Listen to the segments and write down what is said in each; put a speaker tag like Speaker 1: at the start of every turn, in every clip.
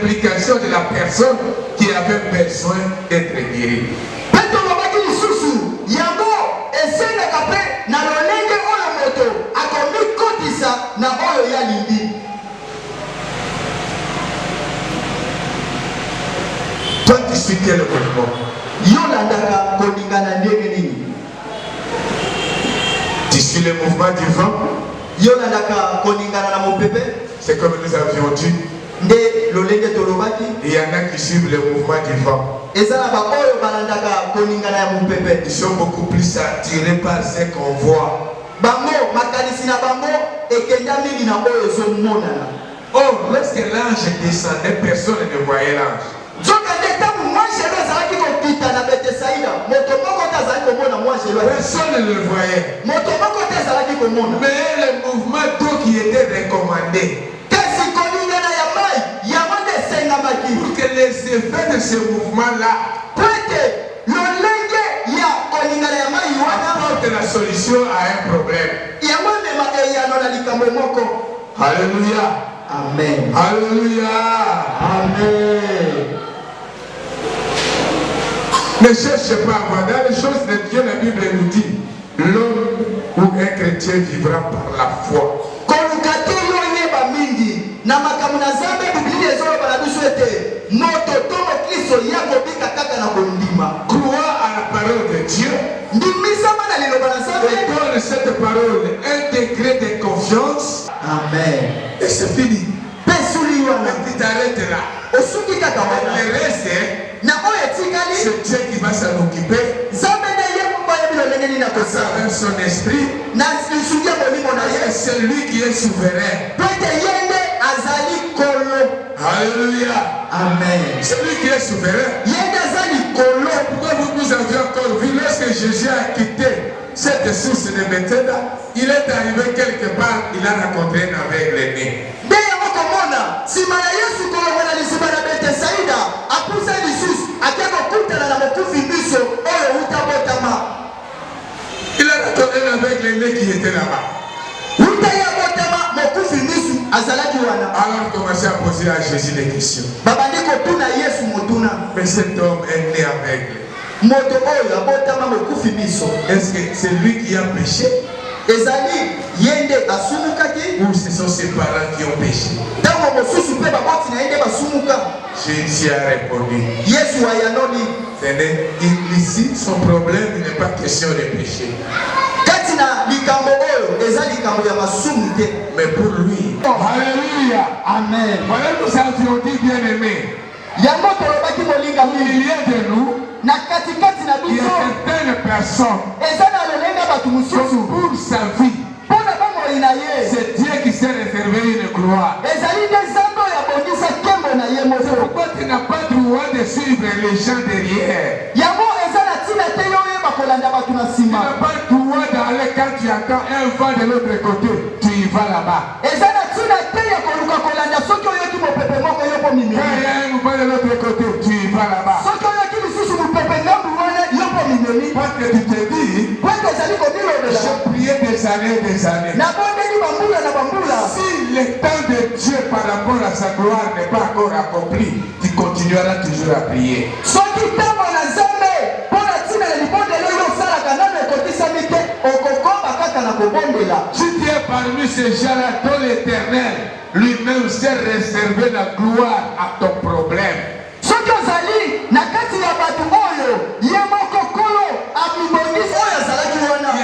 Speaker 1: l'implication de la personne qui avait besoin d'être guérie. Toi, tu suis quel mouvement? Tu suis le mouvement du vent? C'est comme nous avions dit. Il y en a qui suivent le mouvement du vent. Ils sont beaucoup plus attirés par ce qu'on voit. Oh, lorsque l'ange descendait, personne ne voyait l'ange. Personne ne le voyait. Mais le mouvement d'eau qui était recommandé, pour que les effets de ce mouvement-là apportent la solution à un problème. Alléluia.
Speaker 2: Amen.
Speaker 1: Alléluia.
Speaker 2: Amen.
Speaker 1: Ne cherchez pas à voir. Dans les choses de Dieu, la Bible nous dit, l'homme ou un chrétien vivra par la foi. Croire à la parole de Dieu et donne cette parole un degré de confiance.
Speaker 2: Amen.
Speaker 1: Et c'est fini. Tu t'arrêtes là. Le reste, c'est Dieu qui va s'en occuper. À travers son esprit. C'est lui qui est souverain. Alléluia.
Speaker 2: Amen.
Speaker 1: C'est lui qui est souverain. Pourquoi nous avions encore vu lorsque Jésus a quitté cette source de Bethesda, il est arrivé quelque part, il a rencontré un aveugle-né. Il a rencontré un aveugle-né qui était là-bas. Alors il commençait à poser à Jésus des questions. Mais cet homme est né aveugle. Est-ce que c'est lui qui a péché? Ou ce sont ses parents qui ont péché? Jésus a répondu. Ici, son problème n'est pas question de péché. Mais pour lui, alléluia,
Speaker 2: amen.
Speaker 1: Voilà, nous avions dit, bien aimé, il y a de nous, il y a certaines personnes pour sa vie, c'est Dieu qui s'est réservé une gloire. Pourquoi tu n'as pas droit de suivre les gens derrière? Tu n'as pas le droit d'aller quand tu attends un vent de l'autre côté, tu y vas là-bas. Quand il y a un vent de l'autre côté, tu y vas là-bas. Parce que tu te dis, j'ai prié des années. Si le temps de Dieu par rapport à sa gloire n'est pas encore accompli, tu continueras toujours à prier. Si tu es parmi ces gens-là, dont l'Éternel lui-même s'est réservé la gloire à ton problème. Il y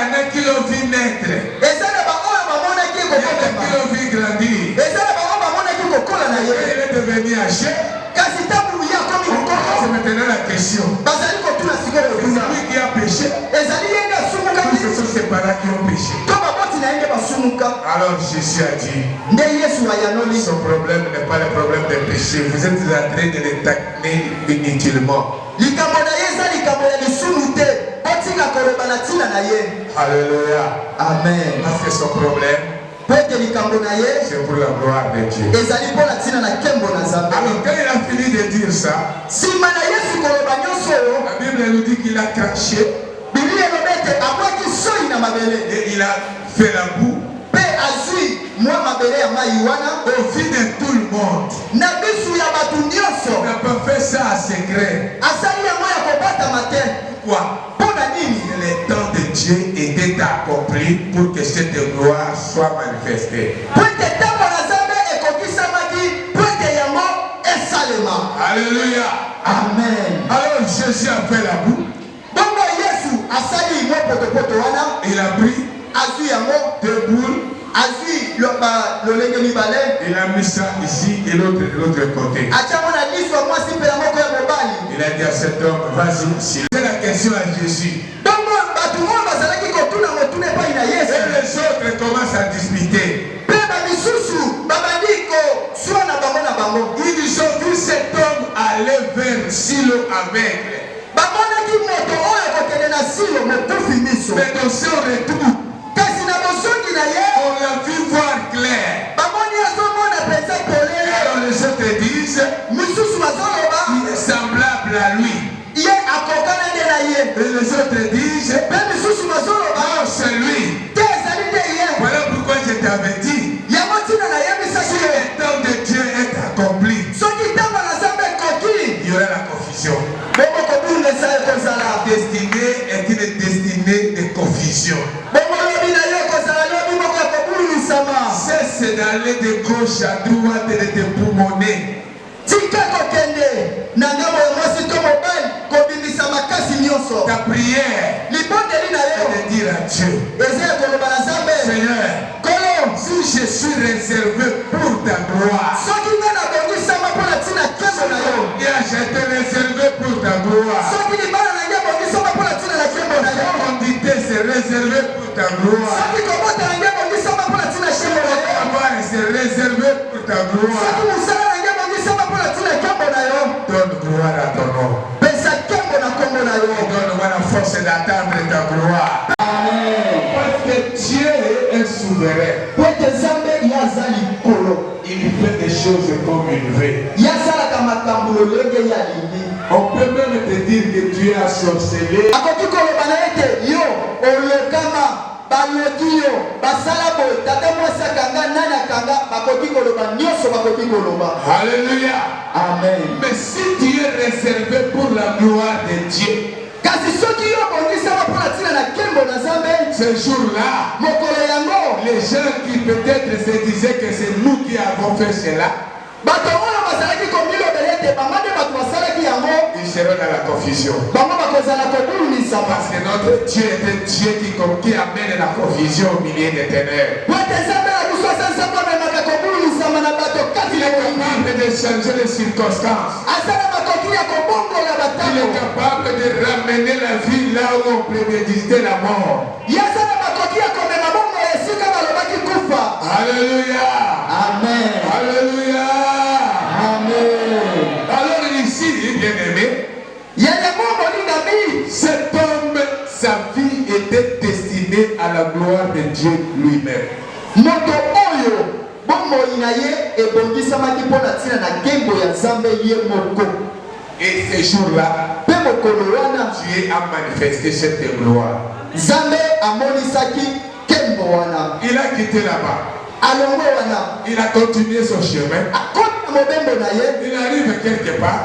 Speaker 1: en a qui l'ont vu naître. Il y en a qui l'ont vu grandir. Il est devenu âgé. C'est maintenant la question. C'est lui qui a péché. Ce sont ses parents qui ont péché. Alors Jésus a dit, son problème n'est pas le problème de péché. Vous êtes en train de l'attaquer inutilement. Alléluia.
Speaker 2: Amen.
Speaker 1: Parce que son problème, c'est pour la gloire de Dieu. Alors quand il a fini de dire ça, la Bible nous dit qu'il a craché et il a fait la boue
Speaker 3: au vu de tout le monde. Il n'a pas fait ça à secret. Pourquoi? Le temps de Dieu était accompli pour que cette gloire soit manifestée. Alléluia.
Speaker 2: Amen.
Speaker 3: Alors Jésus a fait la boue. Il a pris deux boules. Il a mis ça ici et l'autre de l'autre côté. Il a dit à cet homme, vas-y. C'est la question à Jésus. Et les autres commencent à discuter. Ils ont vu cet homme aller vers Silo aveugle. Mais dans son retour, on l'a vu voir clair. Alors les autres disent, il est semblable à lui. Et les autres disent, non, c'est lui. Voilà pourquoi je t'avais dit, si le temps de Dieu est accompli, il y aura la confusion. Destinée est une destinée de confusion. Cesse d'aller de gauche à droite et de te poumonner. Ta prière est de dire à Dieu, Seigneur, si je suis réservé pour ta gloire, j'ai été réservé pour ta gloire. Quantité c'est réservé pour ta gloire. C'est réservé pour ta gloire. Donne gloire à ton nom. Donne-moi la force d'attendre ta gloire. Parce que Dieu est souverain. Il fait des choses comme il veut. On peut même te dire que tu es sorcelé. Alléluia.
Speaker 2: Amen.
Speaker 3: Mais si tu es réservé pour la gloire de Dieu, ce jour-là, les gens qui peut-être se disaient que c'est nous qui avons fait cela, ils seront dans la confusion. Parce que notre Dieu est un Dieu qui amène la confusion au milieu des ténèbres. Il est capable de changer les circonstances. Il est capable de ramener la vie là où on préméditait la mort. Alléluia.
Speaker 2: Amen.
Speaker 3: Alléluia.
Speaker 2: Amen.
Speaker 3: Alors ici, bien aimé, cet homme, sa vie était destinée à la gloire de Dieu lui-même. Et ce jour-là, Dieu a manifesté cette gloire. Il a quitté là-bas. Il a continué son chemin. Il arrive quelque part.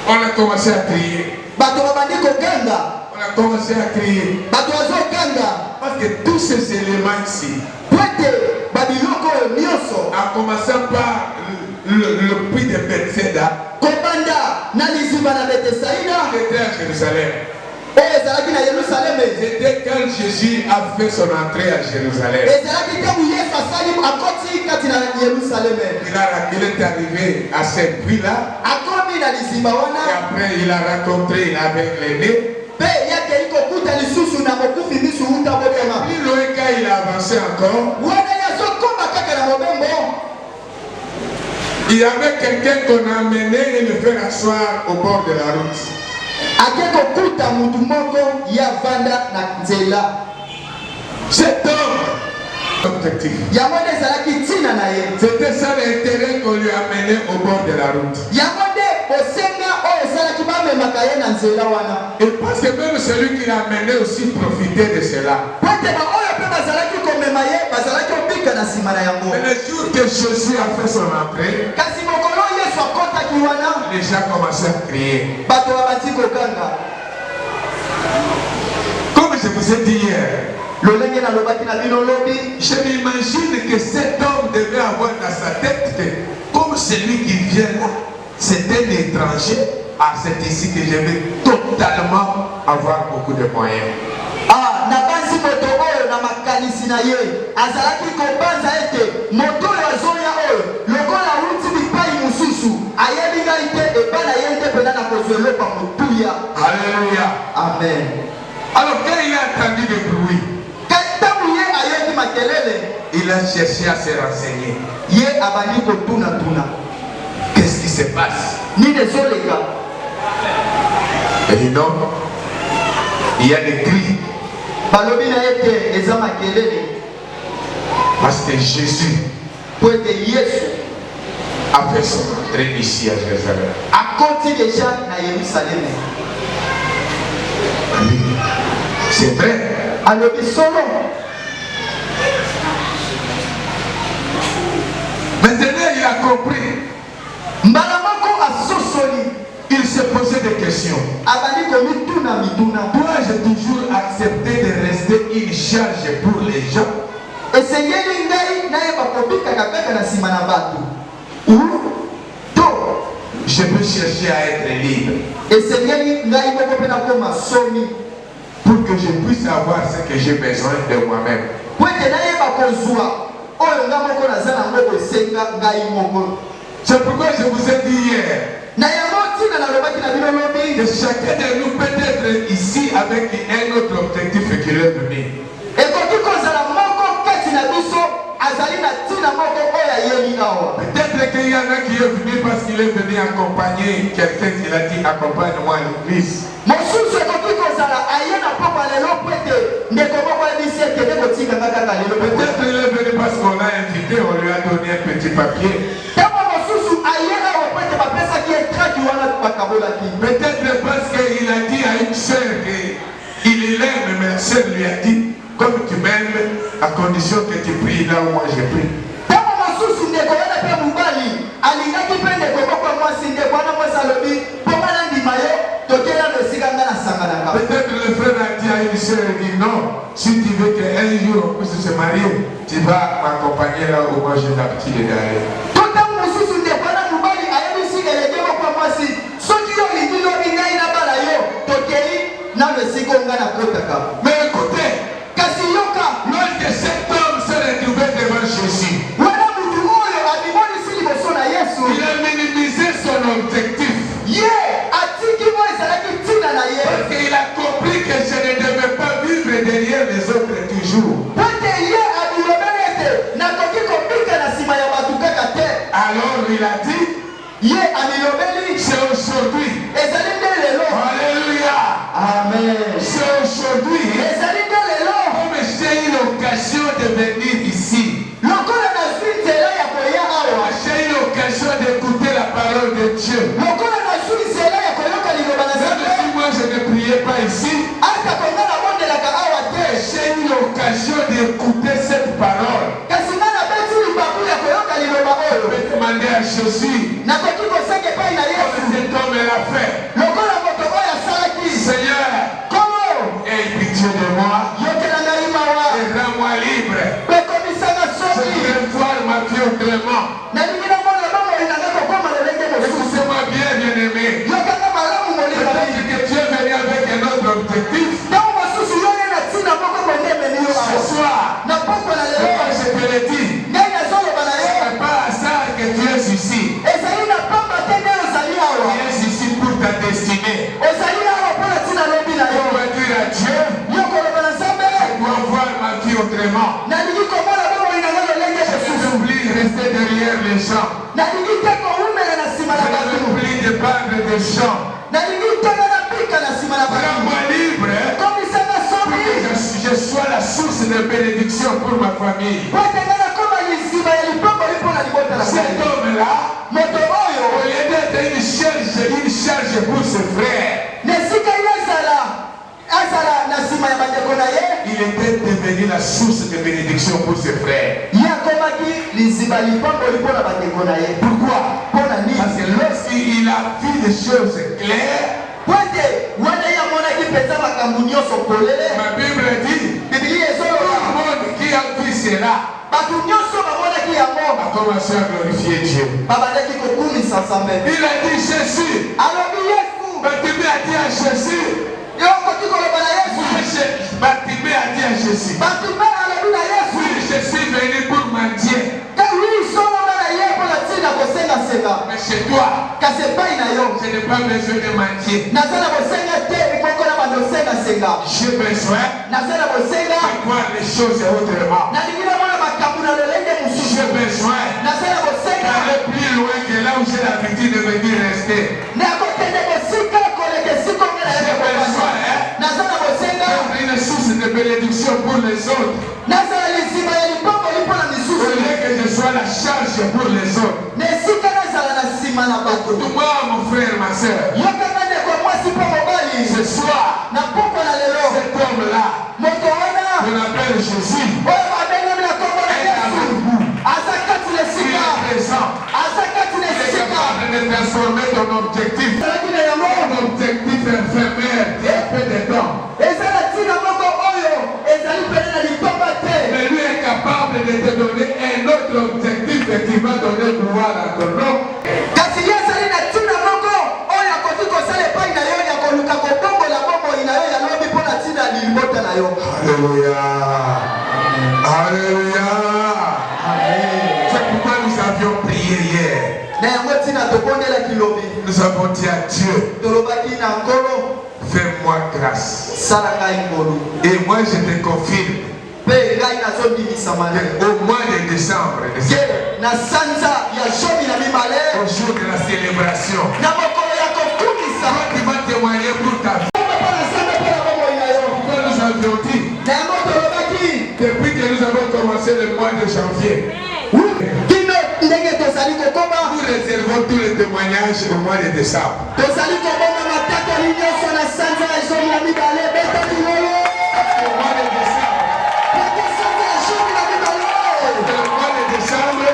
Speaker 3: On a commencé à crier. On a commencé à crier. Parce que tous ces éléments ici, en commençant par le puits de Bethsaida, c'était à Jérusalem. C'était quand Jésus a fait son entrée à Jérusalem. Il est arrivé à ce puits-là. Et après, il a rencontré avec l'aîné. Plus loin quand il a avancé encore, il y avait quelqu'un qu'on a amené et le fait asseoir au bord de la route. Cet homme, objectif. C'était ça l'intérêt qu'on lui a amené au bord de la route. Et parce que même celui qui l'a amené aussi profitait de cela. Mais le jour que Jésus a fait son entrée, les gens commençaient à crier. Comme je vous ai dit hier, je m'imagine que cet homme devait avoir dans sa tête que comme celui qui vient là, c'est un étranger, c'est ici que je vais totalement avoir beaucoup de moyens. Alléluia.
Speaker 2: Amen.
Speaker 3: Alors quand il a entendu le bruit, il a cherché à se renseigner. Qu'est-ce qui se passe? Et non, il y a des cris. Parce que Jésus a fait son entrée ici à Jérusalem. C'est vrai. Maintenant, il a compris. Il se posait des questions. Dois-je toujours accepter de rester une charge pour les gens? Ou je peux chercher à être libre pour que je puisse avoir ce que j'ai besoin de moi-même. C'est pourquoi je vous ai dit hier que chacun de nous peut être ici avec un autre objectif qui est venu. Peut-être qu'il y en a qui est venu parce qu'il est venu accompagner quelqu'un qui a dit accompagne-moi à l'église. Peut-être qu'il est venu parce qu'on l'a invité, on lui a donné un petit papier. Peut-être parce qu'il a dit à une sœur qu'il l'aime, mais la sœur lui a dit comme tu m'aimes, à condition que tu pries là où moi je prie. Peut-être le frère a dit à une sœur, il dit non, si tu veux qu'un jour on puisse se marier, tu vas m'accompagner là où moi j'ai l'habitude d'aller. Mais écoutez, lorsque cet homme se retrouvait devant Jésus, il a minimisé son objectif. Parce qu'il a compris que je ne devais pas vivre derrière les autres toujours. Alors il a dit, c'est aujourd'hui. Alléluia.
Speaker 2: Amen.
Speaker 3: C'est aujourd'hui. Comme j'ai eu l'occasion de venir ici, j'ai eu l'occasion d'écouter la parole de Dieu. Même si moi je ne priais pas ici, j'ai eu l'occasion d'écouter cette parole. Je vais demander à Jésus, comme cet homme l'a fait. Seigneur, aie pitié de moi et rends-moi libre. Je voudrais voir ma vie autrement. Écoutez-moi bien, bien-aimé. Peut-être que tu es venu avec un autre objectif. Ce soir, pourquoi je te l'ai dit, ce n'est pas à ça que tu es ici. Tu es ici pour ta destinée. On va dire à Dieu, je dois voir ma vie autrement. Je ne veux plus rester derrière les gens. Je ne veux plus dépendre des gens. Rends-moi libre pour que je sois la source de bénédiction pour ma famille. Cet homme-là, au lieu d'être une charge pour ses frères, il était devenu la source de bénédiction pour ses frères. Pourquoi? Parce que lorsqu'il a vu des choses claires, ma Bible dit, tout le monde qui a vu cela a commencé à glorifier Dieu. Il a dit Jésus. Bartimée a dit à Jésus. Bartimée a dit à Jésus. Oui, je suis venu pour mendier. Mais chez toi, je n'ai pas besoin de mendier. J'ai besoin de voir les choses autrement. J'ai besoin d'aller plus loin que là où j'ai l'habitude de venir rester. J'ai besoin d'être une source de bénédiction pour les autres. Au lieu que je sois la charge pour les autres. Toi, mon frère, ma soeur, ce soir, cet homme-là, qu'on appelle Jésus, est avec vous. Il est présent. Il est capable de transformer ton objectif en objectif éphémère qui a peu de temps. Mais lui est capable de te donner un autre objectif qui va donner pouvoir à ton nom. Alléluia. Alléluia. C'est pourquoi nous avions prié hier. Nous avons dit à Dieu, fais-moi grâce. Et moi je te confirme au mois de décembre, au jour de la célébration, tu vas témoigner pour ta vie. Pourquoi nous avions dit, depuis que nous avons commencé le mois de janvier, nous réservons tous les témoignages au mois de décembre. Le mois de décembre,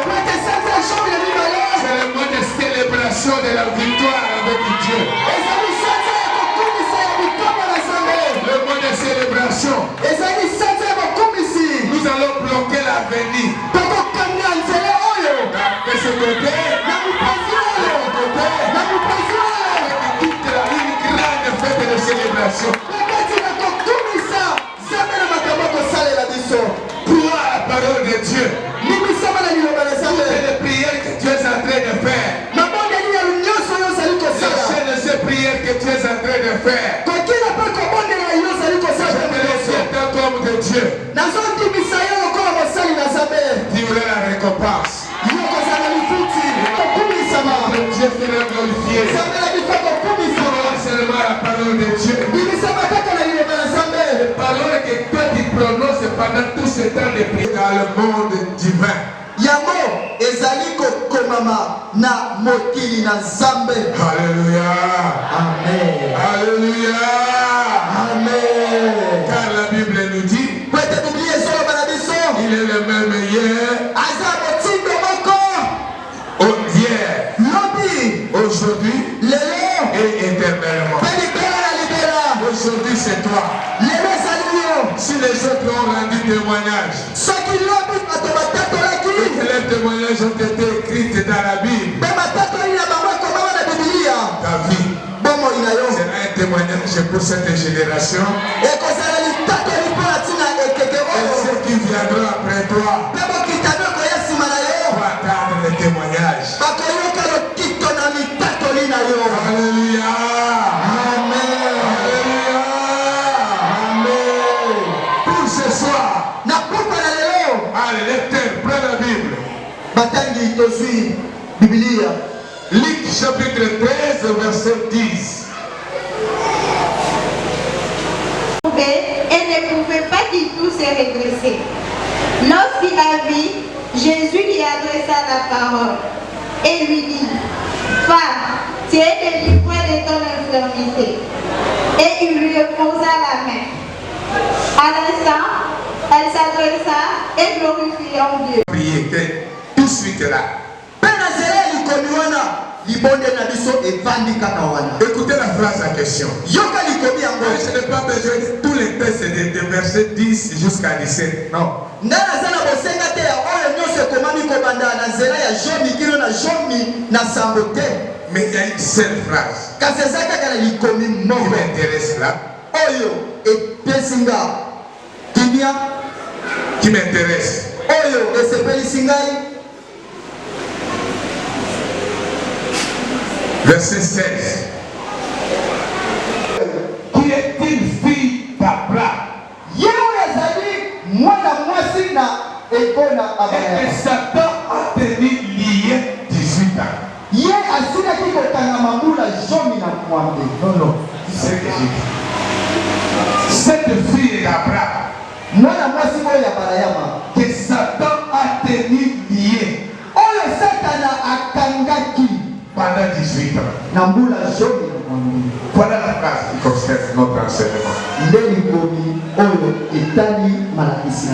Speaker 3: c'est le mois de célébration de la victoire avec Dieu. Le mois de célébration, nous allons bloquer l'avenir. De ce côté, toute une grande fête de célébration. Pour la parole de Dieu. Les prières que tu es en train de faire. Lâchez de ces prières que tu es en train de faire. Comme de Dieu, tu auras la récompense. Dieu sera glorifié. Seulement la parole de Dieu. La parole que toi tu prononces pendant tout ce temps de prière dans le monde divin. Alléluia. Amen. Alléluia. Amen. Car la Bible nous dit, il est le même hier, aujourd'hui et éternellement. Aujourd'hui c'est toi. Si les autres ont rendu témoignage, et que les témoignages ont été écrits dans la Bible, ta vie sera un témoignage pour cette génération et ceux qui viendront après toi vont attendre les témoignages. Alléluia. Amen. Alléluia. Amen. Pour ce soir, allez, lecteur, prends la Bible. Luc chapitre 13, verset 10.
Speaker 4: Et ne pouvait pas du tout se redresser. Lorsqu'il la vit, Jésus lui adressa la parole et lui dit, femme, tu es délivrée de ton infirmité. Et il lui posa la main. À l'instant, elle s'adressa et glorifiant Dieu.
Speaker 3: Priez tout de suite là. Écoutez la phrase en question. Je n'ai pas besoin de tous les textes de versets 10 jusqu'à 17. Non. Mais il y a une seule phrase qui m'intéresse là. Qui m'intéresse. Verset 16. Qui est une fille d'Abraham? Et que Satan a tenu lié 18 ans. Non, non, c'est ce que j'ai dit. Cette fille d'Abraham, que Satan a tenu lié pendant 18 ans. Voilà la phrase qui concerne notre enseignement.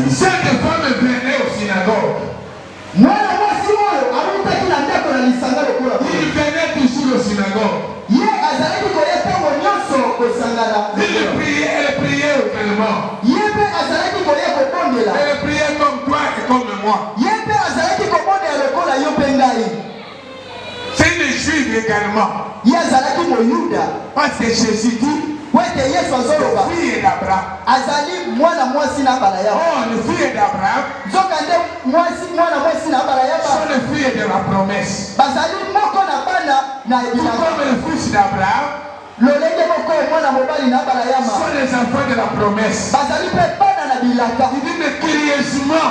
Speaker 3: Cette femme venait au synagogue. Il venait toujours au synagogue. Elle priait également. Elle priait comme toi et comme moi. C'est une juive également. Parce que Jésus dit, le fils d'Abraham. Oh, le fils d'Abraham sont le fils de la promesse. Tout comme le fils d'Abraham sont les enfants de la promesse. Il dit, mais curieusement,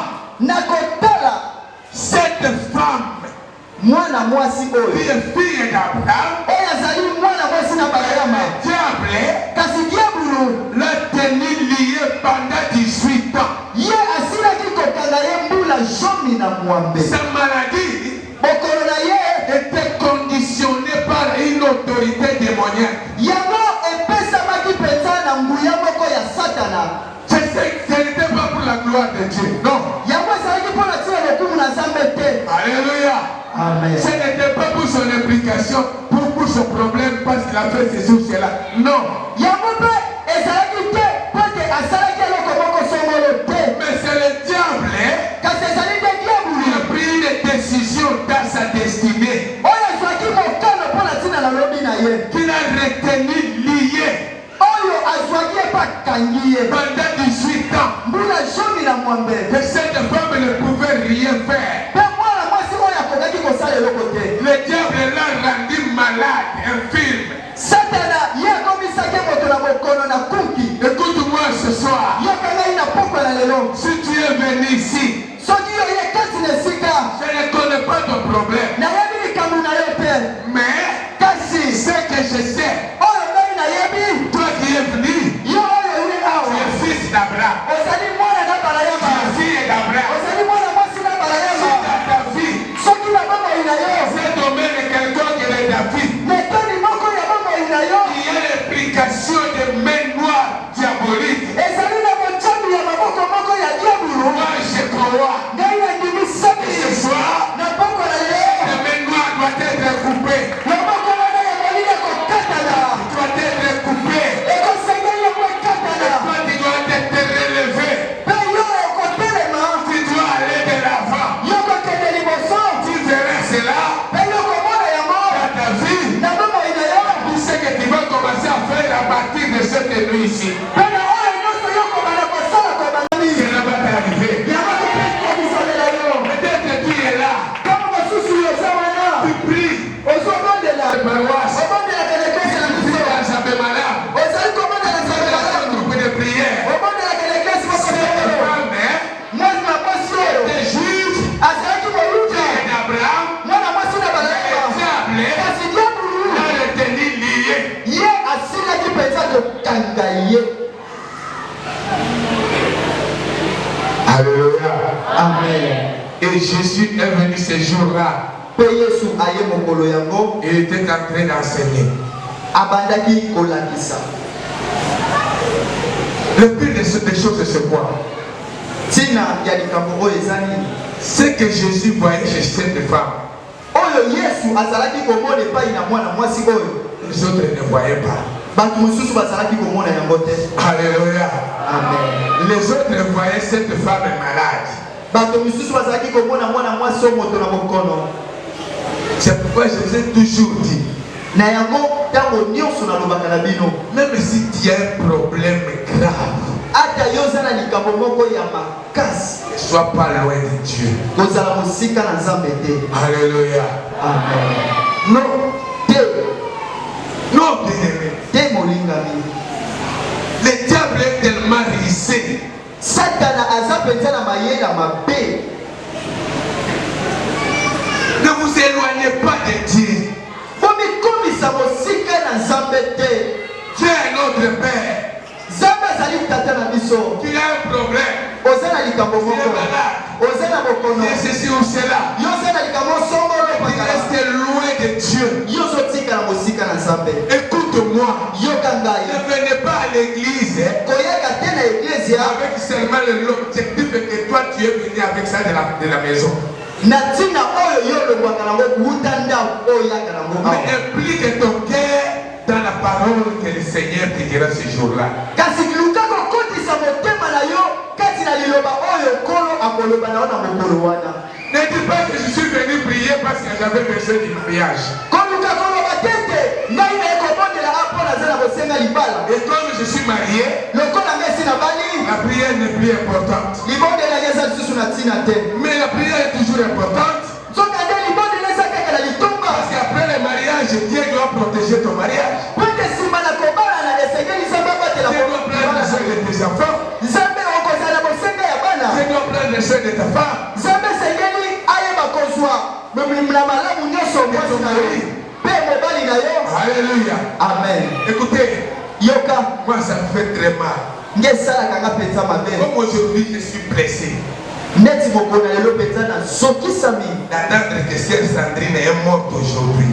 Speaker 3: cette femme qui est fille d'Abraham, diable l'a tenu lié pendant 18 ans. Sa maladie était conditionnée par une autorité démoniaque. Ce n'était pas pour la gloire de Dieu, non. Alléluia. Amen. Ce n'était pas pour son implication, pour son problème, parce qu'il a fait ceci ou cela. Non. Mais c'est le diable qui a pris une décision dans sa destinée. Qu'il a retenu lié pendant 18 ans. Que cette femme ne pouvait rien faire. Le diable l'a rendu malade, infirme. Écoute-moi ce soir. Si tu es venu ici, je ne connais pas ton problème. Mais ce que je sais, toi qui es venu, tu es fils d'Abraham. Tu es fille d'Abraham. Si dans ta vie, c'est domaine quelqu'un qui est David, il y a l'implication de main noire diabolique. Moi je crois que ce soir, la main noire doit être coupée. Doit être coupée. Et toi tu dois être relevé. Tu dois aller de l'avant. Tu verras cela dans ta vie. Tout ce que tu vas commencer à faire à partir de cette nuit ici. Cela va t'arriver. Peut-être tu es là. Tu pries. Les paroisses. Tu es dans sa malade. Un groupe de prière. Des juifs d'Abraham l'a retenu lié. Alléluia.
Speaker 2: Amen.
Speaker 3: Et Jésus est venu ce jour-là. Il était en train d'enseigner. Le pire des choses, c'est quoi? Ce que Jésus voyait chez cette femme, les autres ne voyaient pas. Alléluia.
Speaker 1: Amen.
Speaker 3: Les autres voyaient cette femme malade. C'est pourquoi je vous ai toujours dit, même si tu as un problème grave, ne sois pas loin de Dieu. Alléluia.
Speaker 1: Amen.
Speaker 3: Non, non, bien-aimé. Le diable est tellement risé. Ne vous éloignez pas de Dieu. Dieu est notre Père. Tu as un problème. Tu es malade. C'est ceci ou cela. Tu restes loin de Dieu. Écoute-moi. Ne venez pas à l'église avec seulement l'objectif que toi tu es venu avec ça de la maison. Mais implique ton cœur dans la parole que le Seigneur te dira ce jour-là. Ne dis pas que je suis venu prier parce que j'avais besoin du mariage. Et comme je suis marié, la prière n'est plus importante. Mais la prière est toujours importante. Parce qu'après le mariage, Dieu doit protéger ton mariage. Dieu doit prendre soin de tes enfants. Dieu doit prendre soin de ta femme. Alléluia.
Speaker 1: Amen.
Speaker 3: Écoutez, moi ça me fait très mal. Comme aujourd'hui je suis pressé d'attendre que Sœur Sandrine est morte aujourd'hui.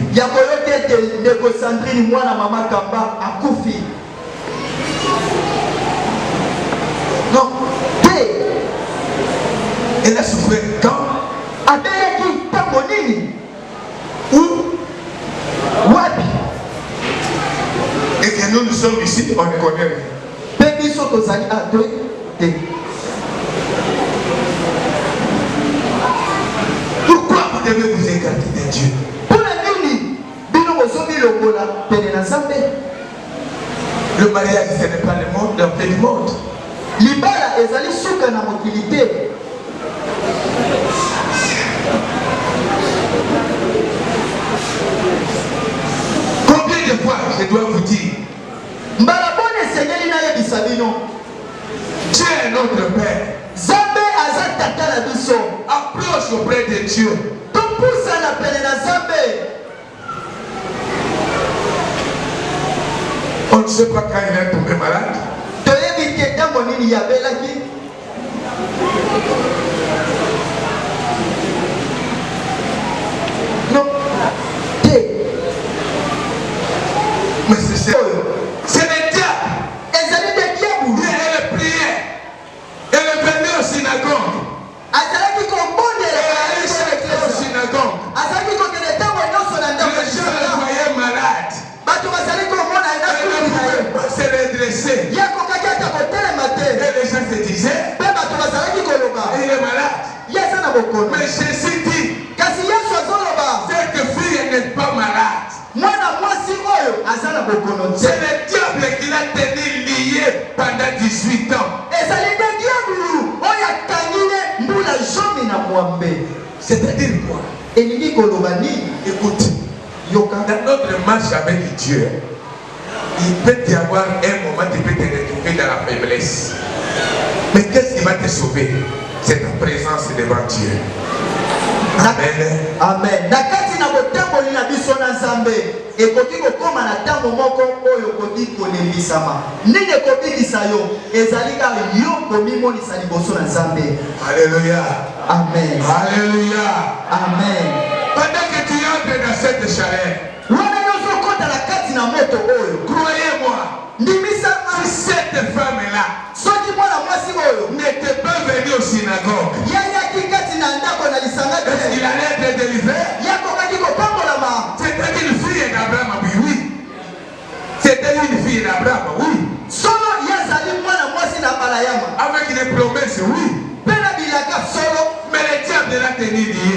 Speaker 3: Non. Elle a souffert tant. Où? Et que nous sommes ici, on ne connaît rien. Pourquoi vous devez vous écarter de Dieu? Le mariage, ce n'est pas le monde, l'enfer du monde. Combien de fois je dois vous dire, Dieu est notre Père. Approche auprès de Dieu. On ne sait pas quand il est tombé malade. Non. Mais c'est le diable. Elle priait. Elle venait au synagogue. Elle allait au synagogue. Les gens la voyaient malade. Elle ne pouvait pas se redresser. Et les gens se disaient, il est malade. Mais Jésus dit, cette fille n'est pas malade. C'est le diable qui l'a tenu lié pendant 18 ans. C'est-à-dire quoi? Écoute, dans notre marche avec Dieu, il peut y avoir un moment qui peut te retrouver dans la faiblesse. Mais qu'est-ce qui va te sauver? C'est ta présence devant Dieu. Amen.
Speaker 1: Amen. Nakati na botambo na biso na Nzambe ekoki kokoma na tango moko oyo koki kolembisama. Nini ekobikisa yo ezali ka yo komimonisa liboso na Nzambe.
Speaker 3: Alléluia.
Speaker 1: Amen.
Speaker 3: Alléluia.
Speaker 1: Amen.
Speaker 3: Pendant que tu entres dans cette chaleur,
Speaker 1: croyez-moi,
Speaker 3: si cette femme-là synagogue. Il allait être délivré. C'était une fille d'Abraham, oui. C'était une fille d'Abraham, oui. Avec une promesse, oui. Mais le diable l'a tenu lié.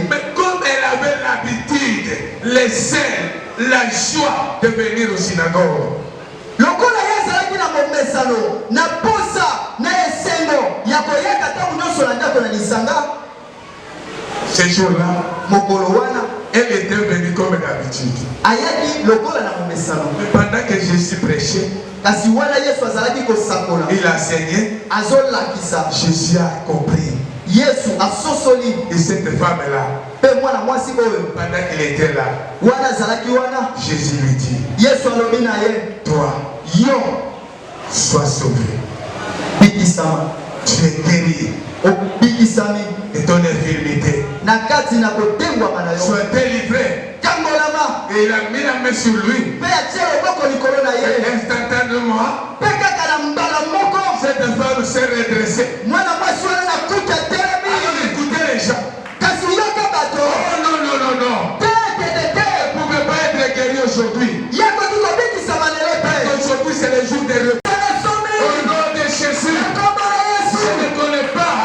Speaker 3: Mais comme elle avait l'habitude, les saints, la joie de venir au synagogue. Ce jour-là, elle était venue comme d'habitude. Mais pendant que Jésus prêchait, il a enseigné, Jésus a compris. Et cette femme-là, pendant qu'il était là, Jésus lui dit, toi, sois sauvé. Tu es guéri de ton infirmité. Sois délivré. Et il a mis la main sur lui. Et instantanément, cette femme s'est redressée. Alors écoutez les gens. Oh non, non, non, non. Elle ne pouvait pas être guérie aujourd'hui. Aujourd'hui c'est le jour des repos. Au nom de Jésus. Je ne connais pas.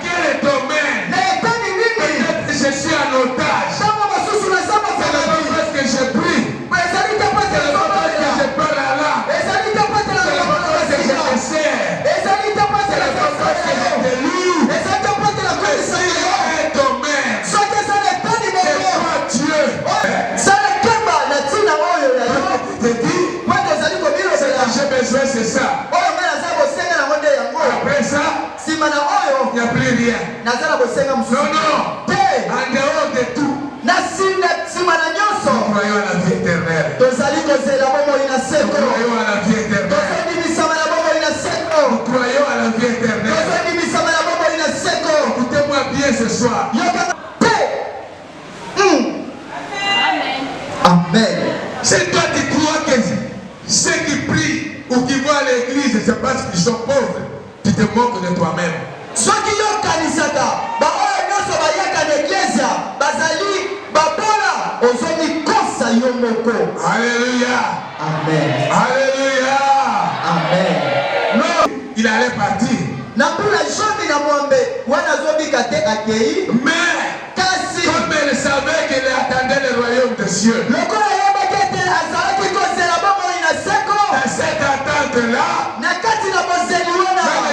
Speaker 3: Quel est ton domaine? Peut-être je suis en otage. C'est la même chose que je prie. C'est la même chose que je parle à là. C'est la même chose que je sers. C'est la même chose que je te loue. C'est ton domaine. C'est toi Dieu. Je te dis, j'ai besoin, c'est ça. Après ça, il n'y a plus rien. Non, non. En dehors de tout, nous croyons à la vie éternelle. Nous croyons à la vie éternelle. Nous croyons à la vie éternelle. Écoutez-moi bien ce soir.
Speaker 1: Amen.
Speaker 3: C'est toi qui crois que ceux qui prient ou qui vont à l'église, c'est parce qu'ils sont pauvres. Tu te moques de toi-même. Alléluia.
Speaker 1: Amen.
Speaker 3: Alléluia.
Speaker 1: Amen.
Speaker 3: Non, il allait partir. Mais comme elle savait qu'elle attendait le royaume des cieux, dans cette attente-là, même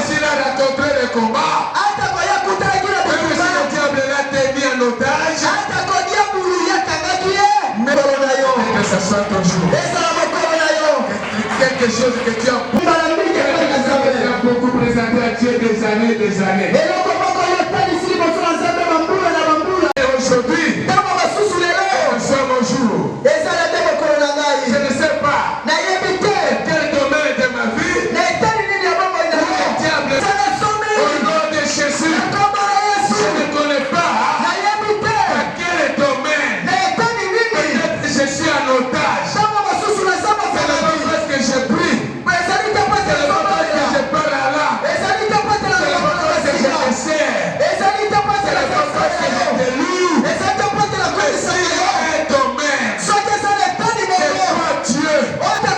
Speaker 3: s'il a rencontré le combat, même si le diable l'a tenu en otage, mais que ce soit ton jour. Quelque chose que tu as beaucoup présenté à Dieu des années et des années. Et aujourd'hui, c'est mon jour. Je ne sais pas quel domaine de ma vie le diable, au nom de Jésus, je ne connais pas quel domaine. Peut-être je suis en otage. C'est la même chose que je prie. C'est la même chose que je parle à là. C'est la même chose que je te sers. C'est la même chose que je te loue. Mais si un domaine, c'est toi Dieu. Et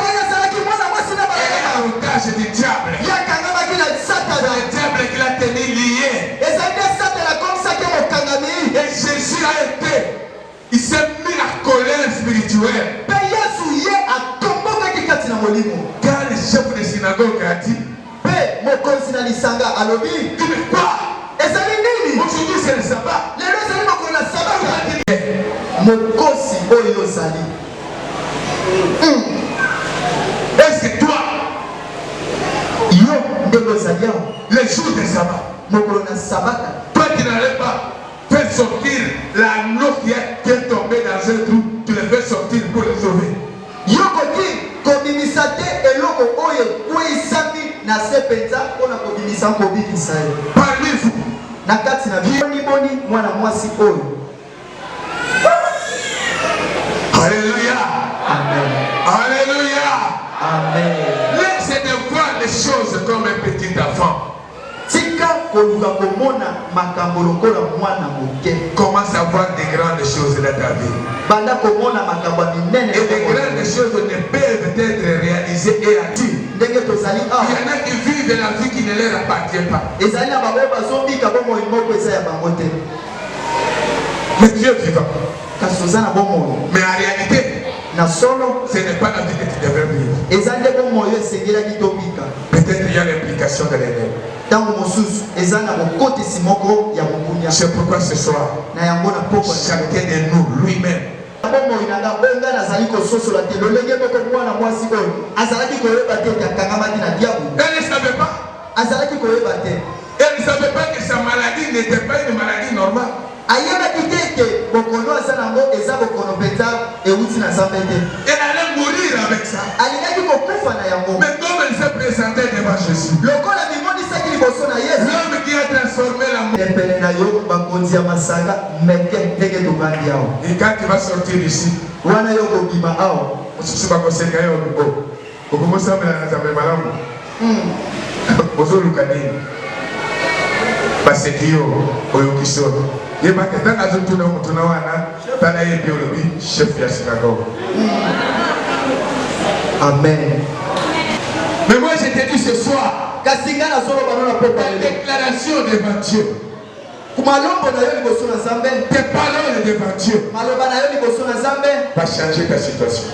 Speaker 3: à l'otage du diable. C'est le diable qui l'a tenu lié. Et Jésus a été, il s'est mis à colère spirituelle. Quand le chef de synagogue a dit, mais quoi? Aujourd'hui c'est le sabbat. Est-ce que toi, le jour du sabbat, toi qui n'allais pas faire sortir l'anneau qui est tombé dans un trou, tu le fais sortir pour le sauver. Parmi vous, alléluia.
Speaker 1: Amen.
Speaker 3: Alléluia.
Speaker 1: Amen.
Speaker 3: Les c'est de voir les choses comme un petit enfant. Commence à voir des grandes choses dans ta vie. Et des grandes choses ne peuvent être réalisées et actives. Il y en a qui vivent la vie qui ne leur appartient pas. Mais Dieu est vivant. Mais en réalité, ce n'est pas la vie que tu devrais vivre. Peut-être il y a l'implication de l'ennemi. C'est pourquoi ce soir, chacun de nous, lui-même, elle ne savait pas. Elle ne savait pas que sa maladie n'était pas une maladie normale. Elle allait mourir avec ça. Mais comme elle s'est présentée devant Jésus, l'homme qui a transformé l'amour. Et quand tu vas sortir ici, parce que amen. Mais moi je te dis ce soir, la déclaration devant Dieu, tes paroles devant Dieu va changer ta situation.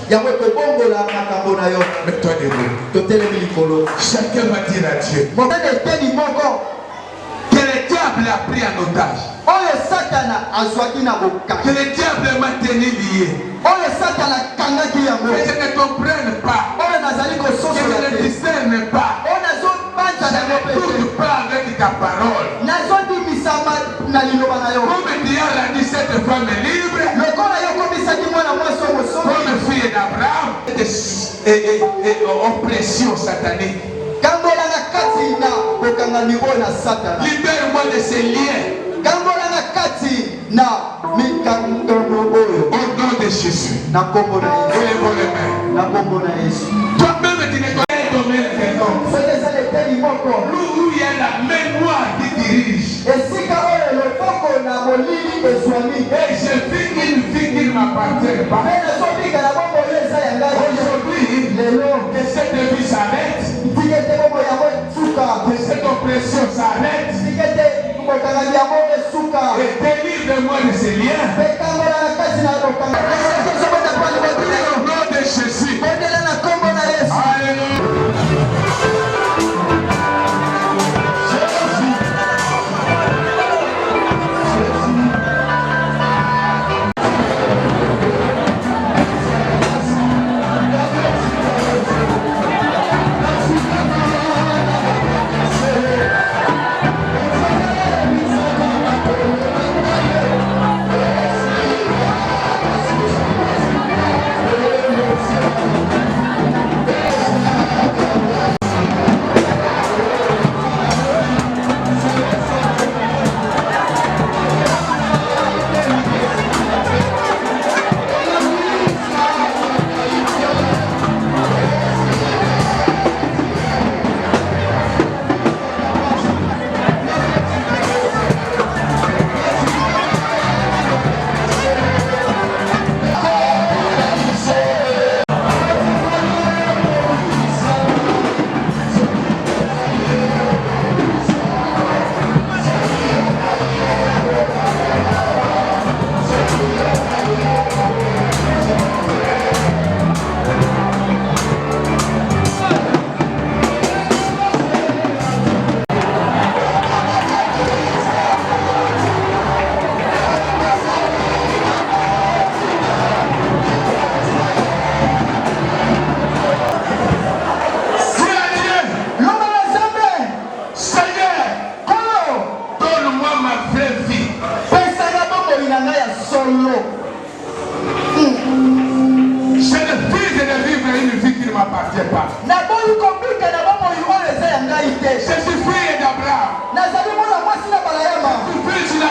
Speaker 3: Mets-toi debout. Chacun va dire à Dieu que le diable a pris en otage, que le diable m'a tenu lié, que je ne comprenne pas, que je ne discerne pas, je ne trouve pas avec ta parole. Comme tu as rendu cette femme libre, comme fille d'Abraham, et oppression satanique. Libère-moi de ces liens. Au nom de Jésus. Élève les mains. Toi-même, tu ne connais pas ton où il y a la main noire qui dirige. Et je vis une vie qui ne m'appartient pas. Aujourd'hui, que cette vie s'arrête. Que cette oppression s'arrête. Et délivre-moi de ces liens. Au nom de Jésus.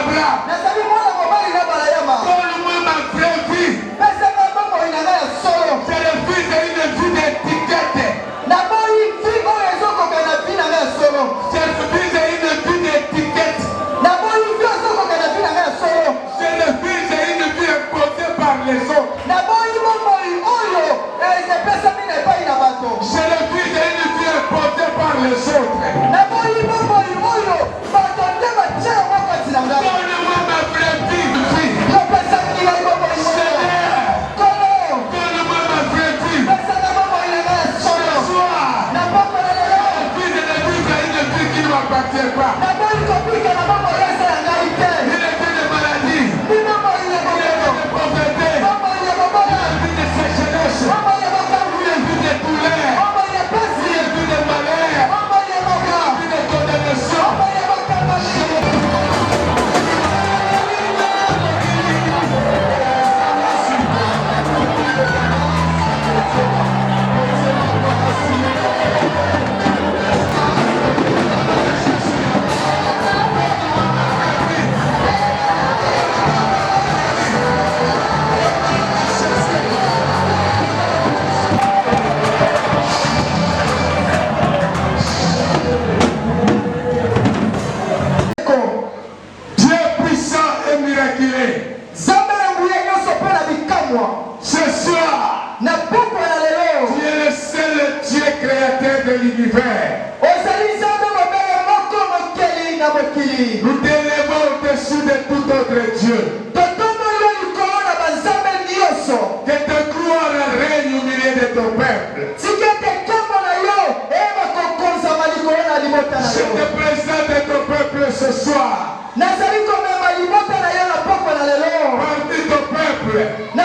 Speaker 3: Alléluia.
Speaker 1: Naboyi
Speaker 3: balibota na ye na poko na lelo
Speaker 1: parmi ton peuple,
Speaker 3: na